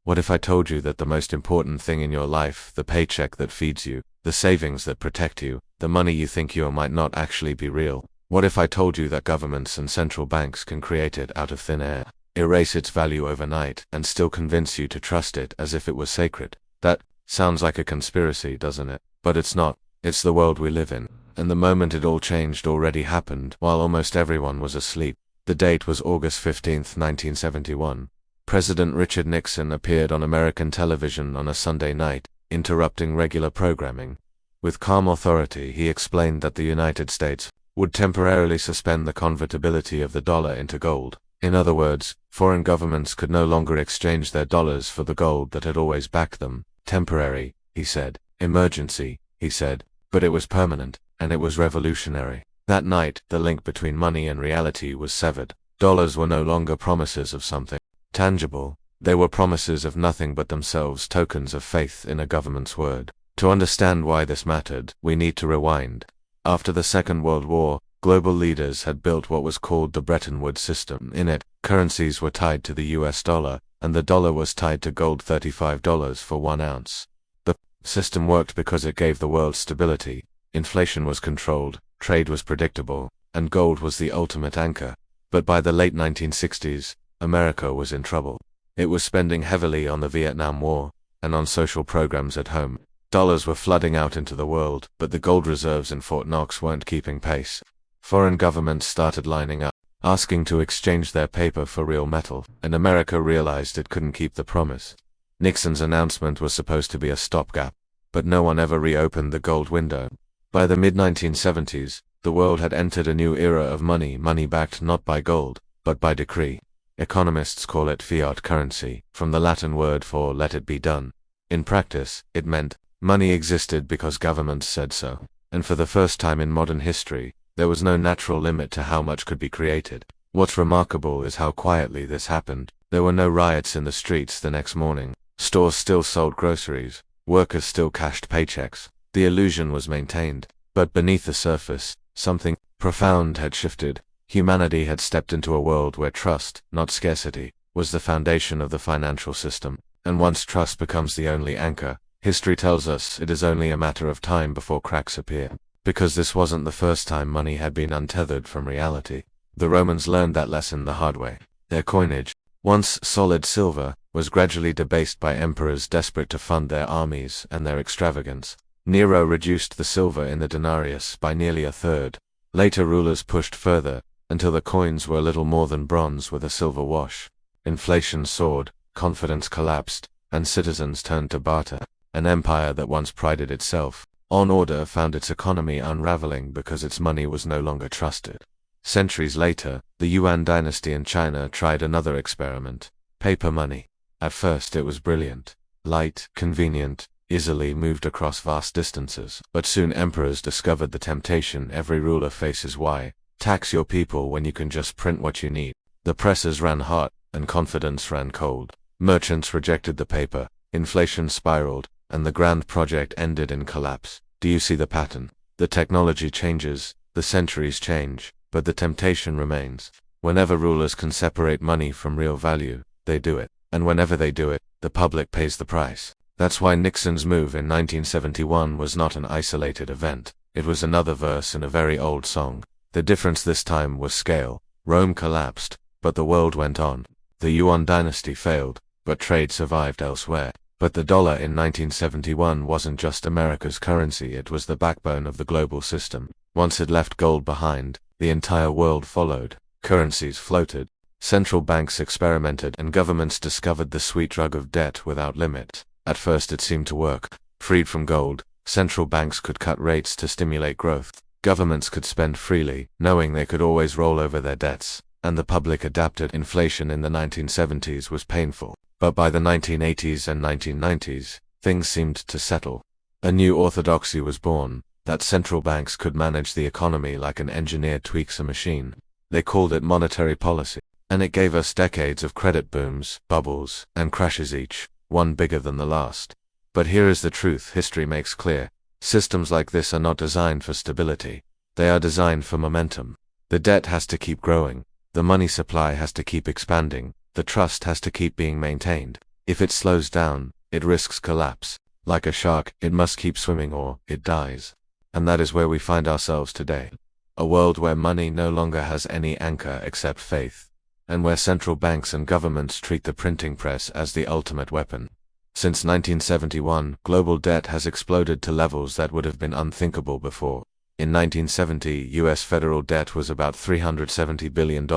What if I told you that the most important thing in your life, the paycheck that feeds you, the savings that protect you, the money you think you owe might not actually be real? What if I told you that governments and central banks can create it out of thin air, erase its value overnight, and still convince you to trust it as if it was sacred? That sounds like a conspiracy, doesn't it? But it's not. It's the world we live in. And the moment it all changed already happened while almost everyone was asleep. The date was August 15, 1971. President Richard Nixon appeared on American television on a Sunday night, interrupting regular programming. With calm authority, he explained that the United States would temporarily suspend the convertibility of the dollar into gold. In other words, foreign governments could no longer exchange their dollars for the gold that had always backed them. Temporary, he said. Emergency, he said. But it was permanent, and it was revolutionary. That night, the link between money and reality was severed. Dollars were no longer promises of something tangible. They were promises of nothing but themselves, tokens of faith in a government's word. To understand why this mattered, we need to rewind. After the Second World War, global leaders had built what was called the Bretton Woods system. In it, currencies were tied to the US dollar, and the dollar was tied to gold, $35 for 1 ounce. The system worked because it gave the world stability. Inflation was controlled, trade was predictable, and gold was the ultimate anchor. But by the late 1960s, America was in trouble. It was spending heavily on the Vietnam War and on social programs at home. Dollars were flooding out into the world, but the gold reserves in Fort Knox weren't keeping pace. Foreign governments started lining up, asking to exchange their paper for real metal, and America realized it couldn't keep the promise. Nixon's announcement was supposed to be a stopgap, but no one ever reopened the gold window. By the mid-1970s, the world had entered a new era of money backed not by gold, but by decree. Economists call it fiat currency, from the Latin word for let it be done. In practice, it meant money existed because governments said so, and for the first time in modern history, there was no natural limit to how much could be created. What's remarkable is how quietly this happened. There were no riots in the streets the next morning. Stores still sold groceries. Workers still cashed paychecks. The illusion was maintained. But beneath the surface, something profound had shifted. Humanity had stepped into a world where trust, not scarcity, was the foundation of the financial system. And once trust becomes the only anchor, history tells us it is only a matter of time before cracks appear. Because this wasn't the first time money had been untethered from reality. The Romans learned that lesson the hard way. Their coinage, once solid silver, was gradually debased by emperors desperate to fund their armies and their extravagance. Nero reduced the silver in the denarius by nearly a third. Later rulers pushed further, until the coins were little more than bronze with a silver wash. Inflation soared, confidence collapsed, and citizens turned to barter. An empire that once prided itself on order found its economy unraveling because its money was no longer trusted. Centuries later, the Yuan dynasty in China tried another experiment: paper money. At first it was brilliant, light, convenient, easily moved across vast distances. But soon emperors discovered the temptation every ruler faces: why tax your people when you can just print what you need? The presses ran hot, and confidence ran cold. Merchants rejected the paper, inflation spiraled, and the grand project ended in collapse. Do you see the pattern? The technology changes, the centuries change, but the temptation remains. Whenever rulers can separate money from real value, they do it. And whenever they do it, the public pays the price. That's why Nixon's move in 1971 was not an isolated event. It was another verse in a very old song. The difference this time was scale. Rome collapsed, but the world went on. The Yuan dynasty failed, but trade survived elsewhere. But the dollar in 1971 wasn't just America's currency, it was the backbone of the global system. Once it left gold behind, the entire world followed. Currencies floated, central banks experimented, and governments discovered the sweet drug of debt without limit. At first it seemed to work. Freed from gold, central banks could cut rates to stimulate growth. Governments could spend freely, knowing they could always roll over their debts. And the public adapted. Inflation in the 1970s was painful. But by the 1980s and 1990s, things seemed to settle. A new orthodoxy was born, that central banks could manage the economy like an engineer tweaks a machine. They called it monetary policy. And it gave us decades of credit booms, bubbles, and crashes, each one bigger than the last. But here is the truth history makes clear. Systems like this are not designed for stability. They are designed for momentum. The debt has to keep growing. The money supply has to keep expanding. The trust has to keep being maintained. If it slows down, it risks collapse. Like a shark, it must keep swimming or it dies. And that is where we find ourselves today. A world where money no longer has any anchor except faith, and where central banks and governments treat the printing press as the ultimate weapon. Since 1971, global debt has exploded to levels that would have been unthinkable before. In 1970, US federal debt was about $370 billion.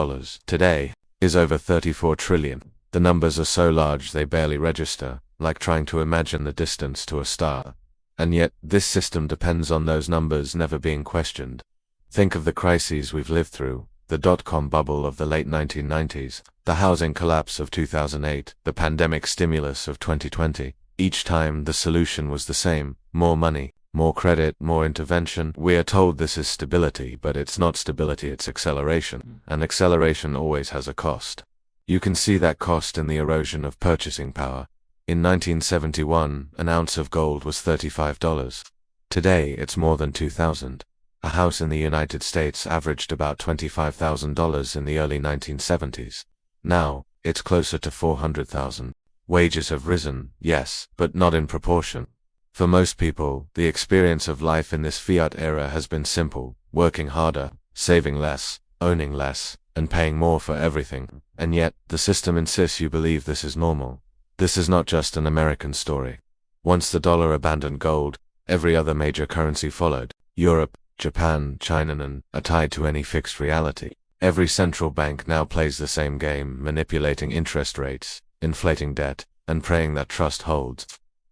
Today, is over $34 trillion. The numbers are so large they barely register, like trying to imagine the distance to a star. And yet, this system depends on those numbers never being questioned. Think of the crises we've lived through: the dot-com bubble of the late 1990s, the housing collapse of 2008, the pandemic stimulus of 2020. Each time, the solution was the same: more money, more credit, more intervention. We are told this is stability, but it's not stability, it's acceleration. And acceleration always has a cost. You can see that cost in the erosion of purchasing power. In 1971, an ounce of gold was $35. Today, it's more than $2,000. A house in the United States averaged about $25,000 in the early 1970s. Now, it's closer to $400,000. Wages have risen, yes, but not in proportion. For most people, the experience of life in this fiat era has been simple: working harder, saving less, owning less, and paying more for everything. And yet, the system insists you believe this is normal. This is not just an American story. Once the dollar abandoned gold, every other major currency followed. Europe, Japan, China, and are tied to any fixed reality. Every central bank now plays the same game, manipulating interest rates, inflating debt, and praying that trust holds.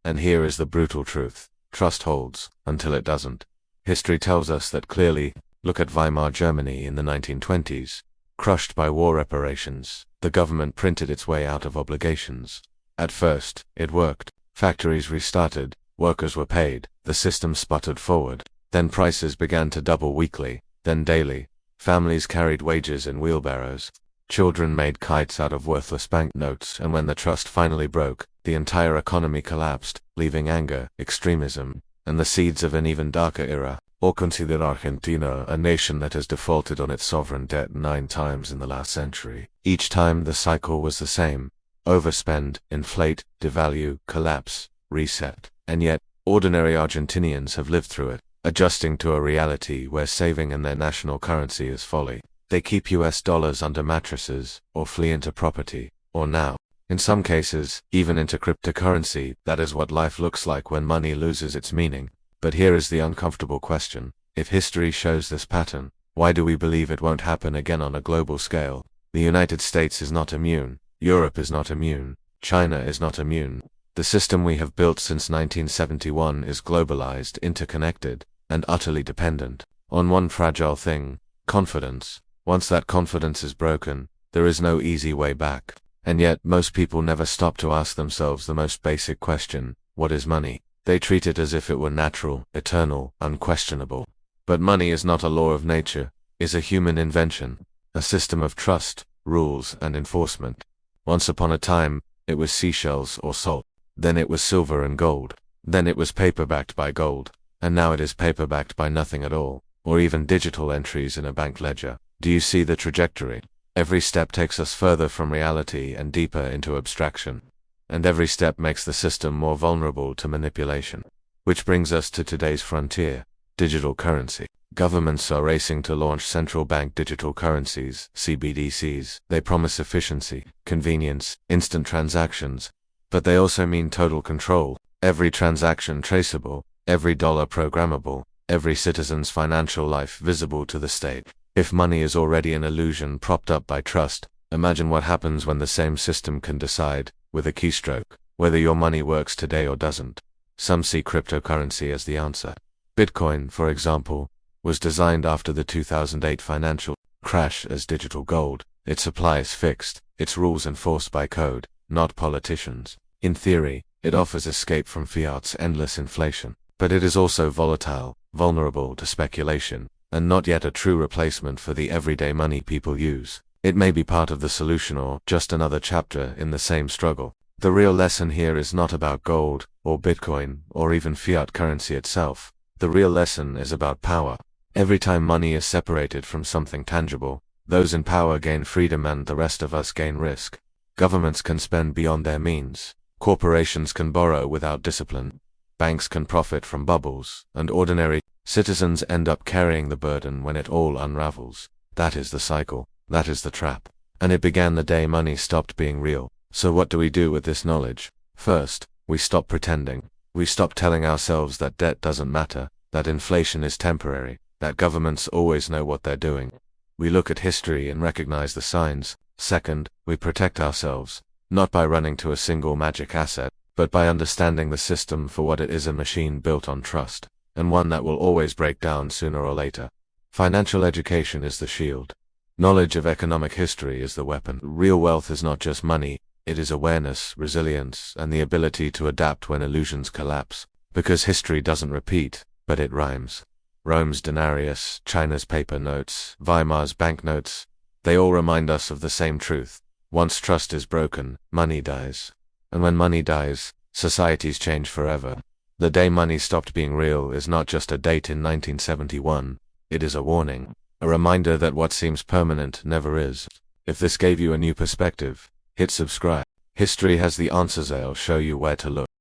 And here is the brutal truth: trust holds, until it doesn't. History tells us that clearly. Look at Weimar Germany in the 1920s. Crushed by war reparations, the government printed its way out of obligations. At first, it worked. Factories restarted, workers were paid, the system sputtered forward. Then prices began to double weekly, then daily. Families carried wages in wheelbarrows. Children made kites out of worthless banknotes, and when the trust finally broke, the entire economy collapsed, leaving anger, extremism, and the seeds of an even darker era. Or consider Argentina, a nation that has defaulted on its sovereign debt 9 times in the last century. Each time the cycle was the same: overspend, inflate, devalue, collapse, reset. And yet, ordinary Argentinians have lived through it, adjusting to a reality where saving in their national currency is folly. They keep US dollars under mattresses, or flee into property, or now, in some cases, even into cryptocurrency. That is what life looks like when money loses its meaning. But here is the uncomfortable question: if history shows this pattern, why do we believe it won't happen again on a global scale? The United States is not immune. Europe is not immune. China is not immune. The system we have built since 1971 is globalized, interconnected, and utterly dependent on one fragile thing: confidence. Once that confidence is broken, there is no easy way back. And yet, most people never stop to ask themselves the most basic question: what is money? They treat it as if it were natural, eternal, unquestionable. But money is not a law of nature, is a human invention, a system of trust, rules, and enforcement. Once upon a time, it was seashells or salt. Then it was silver and gold. Then it was paper backed by gold. And now it is paper backed by nothing at all, or even digital entries in a bank ledger. Do you see the trajectory? Every step takes us further from reality and deeper into abstraction. And every step makes the system more vulnerable to manipulation. Which brings us to today's frontier: digital currency. Governments are racing to launch central bank digital currencies, CBDCs. They promise efficiency, convenience, instant transactions. But they also mean total control. Every transaction traceable, every dollar programmable, every citizen's financial life visible to the state. If money is already an illusion propped up by trust, imagine what happens when the same system can decide, with a keystroke, whether your money works today or doesn't. Some see cryptocurrency as the answer. Bitcoin, for example, was designed after the 2008 financial crash as digital gold. Its supply is fixed, its rules enforced by code, not politicians. In theory, it offers escape from fiat's endless inflation. But it is also volatile, vulnerable to speculation, and not yet a true replacement for the everyday money people use. It may be part of the solution or just another chapter in the same struggle. The real lesson here is not about gold, or Bitcoin, or even fiat currency itself. The real lesson is about power. Every time money is separated from something tangible, those in power gain freedom and the rest of us gain risk. Governments can spend beyond their means. Corporations can borrow without discipline. Banks can profit from bubbles, and ordinary citizens end up carrying the burden when it all unravels. That is the cycle. That is the trap. And it began the day money stopped being real. So what do we do with this knowledge? First, we stop pretending. We stop telling ourselves that debt doesn't matter, that inflation is temporary, that governments always know what they're doing. We look at history and recognize the signs. Second, we protect ourselves, not by running to a single magic asset, but by understanding the system for what it is, a machine built on trust, and one that will always break down sooner or later. Financial education is the shield. Knowledge of economic history is the weapon. Real wealth is not just money, it is awareness, resilience, and the ability to adapt when illusions collapse. Because history doesn't repeat, but it rhymes. Rome's denarius, China's paper notes, Weimar's banknotes, they all remind us of the same truth. Once trust is broken, money dies. And when money dies, societies change forever. The day money stopped being real is not just a date in 1971, it is a warning. A reminder that what seems permanent never is. If this gave you a new perspective, hit subscribe. History has the answers. I'll show you where to look.